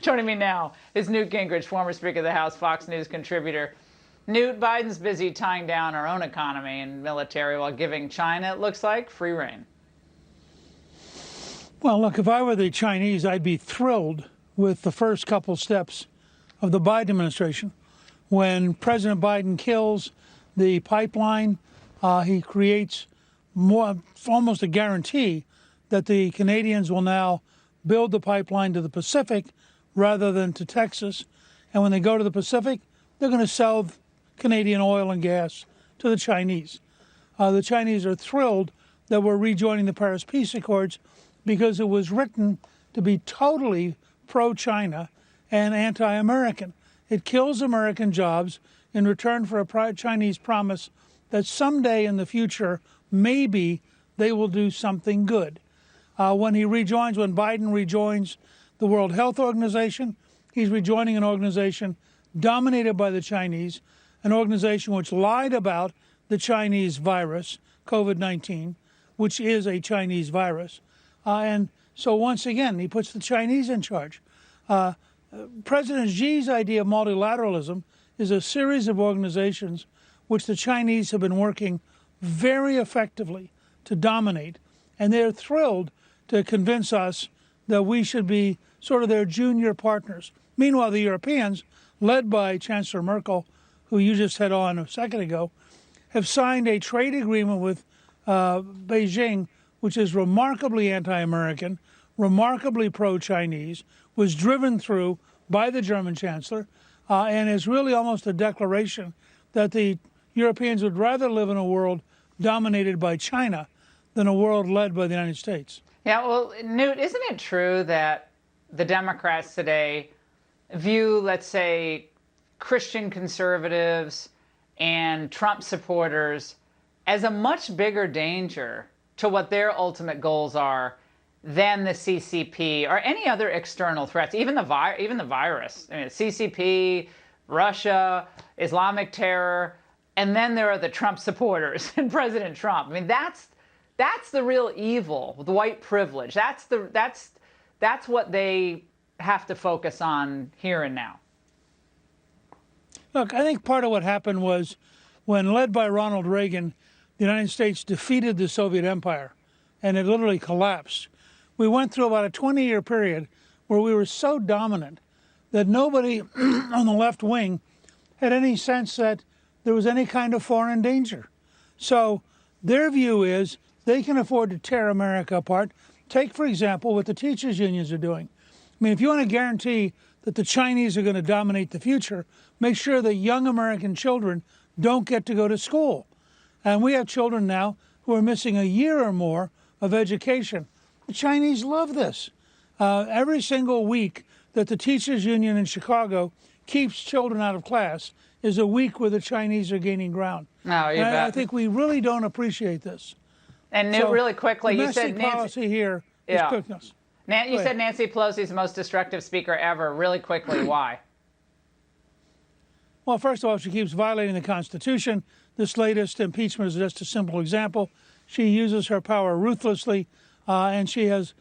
Joining me now is Newt Gingrich, former Speaker of the House, Fox News contributor. Newt, Biden's busy tying down our own economy and military while giving China, it looks like, free rein. Well, look, if I were the Chinese, I'd be thrilled with the first couple steps of the Biden administration. When President Biden kills the pipeline, he creates almost a guarantee that the Canadians will now build the pipeline to the Pacific rather than to Texas. And when they go to the Pacific, they're going to sell Canadian oil and gas to the Chinese. The Chinese are thrilled that we're rejoining the Paris Peace Accords because it was written to be totally pro-China and anti-American. It kills American jobs in return for a Chinese promise that someday in the future, maybe they will do something good. When Biden rejoins the World Health Organization, he's rejoining an organization dominated by the Chinese, an organization which lied about the Chinese virus, COVID-19, which is a Chinese virus. And so once again, he puts the Chinese in charge. President Xi's idea of multilateralism is a series of organizations which the Chinese have been working very effectively to dominate. And they're thrilled to convince us that we should be sort of their junior partners. Meanwhile, the Europeans, led by Chancellor Merkel, who you just had on a second ago, have signed a trade agreement with Beijing, which is remarkably anti-American, remarkably pro-Chinese, was driven through by the German Chancellor, and is really almost a declaration that the Europeans would rather live in a world dominated by China than a world led by the United States. Yeah, well, Newt, isn't it true that the Democrats today view, let's say, Christian conservatives and Trump supporters as a much bigger danger to what their ultimate goals are than the CCP or any other external threats, even the virus? I mean, CCP, Russia, Islamic terror, and then there are the Trump supporters and President Trump. I mean, that's the real evil, the white privilege. That's what they have to focus on here and now. Look, I think part of what happened was when, led by Ronald Reagan, the United States defeated the Soviet Empire, and it literally collapsed. We went through about a 20-year period where we were so dominant that nobody on the left wing had any sense that there was any kind of foreign danger. So their view is they can afford to tear America apart. Take, for example, what the teachers' unions are doing. I mean, if you want to guarantee that the Chinese are going to dominate the future, make sure that young American children don't get to go to school. And we have children now who are missing a year or more of education. The Chinese love this. Every single week that the teachers' union in Chicago keeps children out of class is a week where the Chinese are gaining ground. No, you bet. I think we really don't appreciate this. And Newt, really quickly, you said Nancy policy here is cooking us. You said Nancy Pelosi is the most destructive speaker ever. Really quickly, why? Well, first of all, she keeps violating the Constitution. This latest impeachment is just a simple example. She uses her power ruthlessly, and she has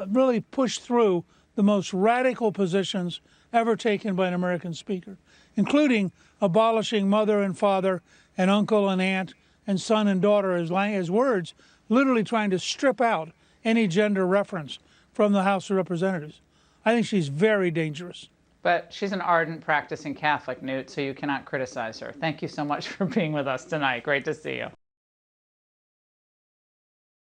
really pushed through the most radical positions ever taken by an American speaker, including abolishing mother and father and uncle and aunt and son and daughter as words, literally trying to strip out any gender reference from the House of Representatives. I think she's very dangerous. But she's an ardent practicing Catholic, Newt, so you cannot criticize her. Thank you so much for being with us tonight. Great to see you.